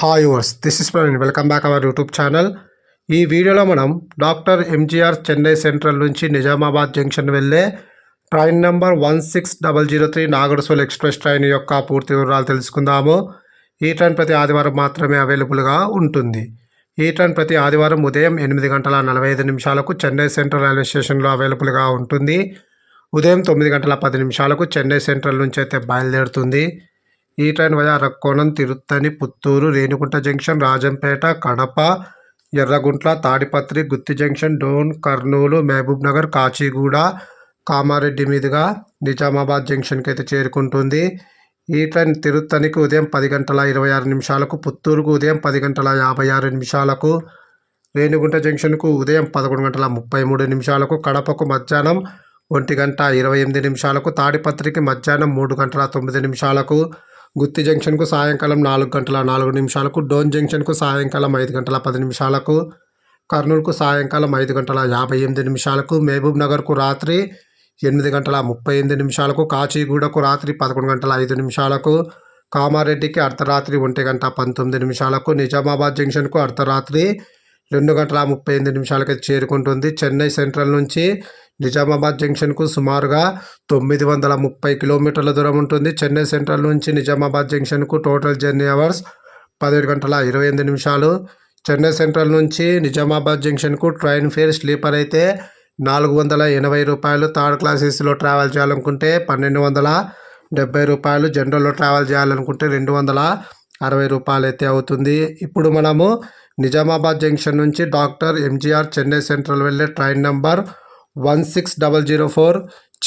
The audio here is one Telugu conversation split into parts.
Hi yours, this is Praveen. Welcome back our YouTube channel. ఈ వీడియోలో మనం డాక్టర్ ఎంజీఆర్ చెన్నై సెంట్రల్ నుంచి నిజామాబాద్ జంక్షన్ వెళ్ళే train number 16003 Nagarsol express train యొక్క పూర్తి వివరాలు తెలుసుకుందాము. ఈ ట్రైన్ ప్రతి ఆదివారం మాత్రమే అవైలబుల్గా ఉంటుంది. ఈ ట్రైన్ ప్రతి ఆదివారం ఉదయం 8:45 చెన్నై సెంట్రల్ రైల్వే స్టేషన్లో అవైలబుల్గా ఉంటుంది. ఉదయం 9:10 చెన్నై సెంట్రల్ నుంచి అయితే బయలుదేరుతుంది. ఈ train via Arakkonam, Tiruttani, Puttur, Renigunta junction, Rajampet, Kadapa, Yerraguntla, Tadipatri, Gooty junction, Dhone, Kurnool, Mahbubnagar, Kacheguda, Kamareddy మీదుగా నిజామాబాద్ జంక్షన్కి అయితే చేరుకుంటుంది. ఈ ట్రైన్ తిరుత్తనికి ఉదయం 10:26, పుత్తూరుకు ఉదయం 10:56, రేణిగుంట జంక్షన్కు ఉదయం 11:33, కడపకు మధ్యాహ్నం 1:28, తాడిపత్రికి మధ్యాహ్నం 3:09, గుత్తి జంక్షన్కు సాయంకాలం 4:04, డోన్ జంక్షన్కు సాయంకాలం 5:10, కర్నూలుకు సాయంకాలం 5:58, మహబూబ్ నగర్కు రాత్రి 8:38, కాచిగూడకు రాత్రి 11:05, కామారెడ్డికి అర్ధరాత్రి 1:19, నిజామాబాద్ జంక్షన్కు అర్ధరాత్రి 2:38 చేరుకుంటుంది. చెన్నై సెంట్రల్ నుంచి నిజామాబాద్ జంక్షన్కు సుమారుగా 930 కిలోమీటర్ల దూరం ఉంటుంది. చెన్నై సెంట్రల్ నుంచి నిజామాబాద్ జంక్షన్కు total journey hours 17:28. Chennai central నుంచి నిజామాబాద్ జంక్షన్కు ట్రైన్ ఫేర్ స్లీపర్ అయితే 480 రూపాయలు, థర్డ్ క్లాస్ ఏసీలో ట్రావెల్ చేయాలనుకుంటే 1270 రూపాయలు, జనరల్లో ట్రావెల్ చేయాలనుకుంటే 260 రూపాయలు అయితే అవుతుంది. ఇప్పుడు మనము నిజామాబాద్ జంక్షన్ నుంచి డాక్టర్ ఎంజీఆర్ చెన్నై సెంట్రల్ వెళ్ళే train number 16004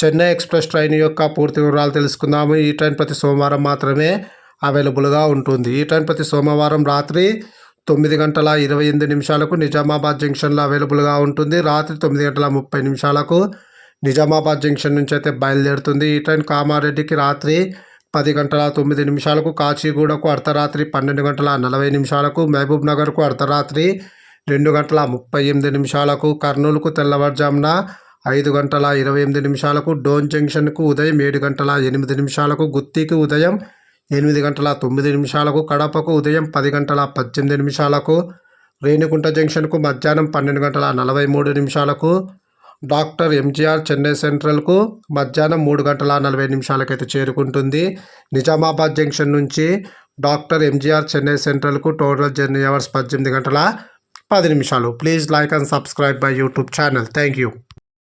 Chennai express train యొక్క పూర్తి వివరాలు తెలుసుకుందాము. ఈ ట్రైన్ ప్రతి సోమవారం మాత్రమే అవైలబుల్గా ఉంటుంది. ఈ ట్రైన్ ప్రతి సోమవారం రాత్రి 9:28 నిజామాబాద్ జంక్షన్లో అవైలబుల్గా ఉంటుంది. రాత్రి 9:30 నిజామాబాద్ జంక్షన్ నుంచి అయితే బయలుదేరుతుంది. ఈ ట్రైన్ కామారెడ్డికి రాత్రి 10:09, కాచిగూడకు అర్ధరాత్రి 12:40, మహబూబ్ నగర్కు అర్ధరాత్రి 2:38, కర్నూలుకు తెల్లవారుజామున 5:28, డోన్ జంక్షన్కు ఉదయం 7:08, గుత్తికి ఉదయం 8:09, కడపకు ఉదయం 10:18, రేణిగుంట జంక్షన్కు మధ్యాహ్నం 12:43, డాక్టర్ ఎంజీఆర్ చెన్నై సెంట్రల్కు మధ్యాహ్నం 3:40 అయితే చేరుకుంటుంది. నిజామాబాద్ జంక్షన్ నుంచి డాక్టర్ ఎంజీఆర్ చెన్నై సెంట్రల్కు total journey hours 18:10. Please like and subscribe my YouTube channel. Thank you.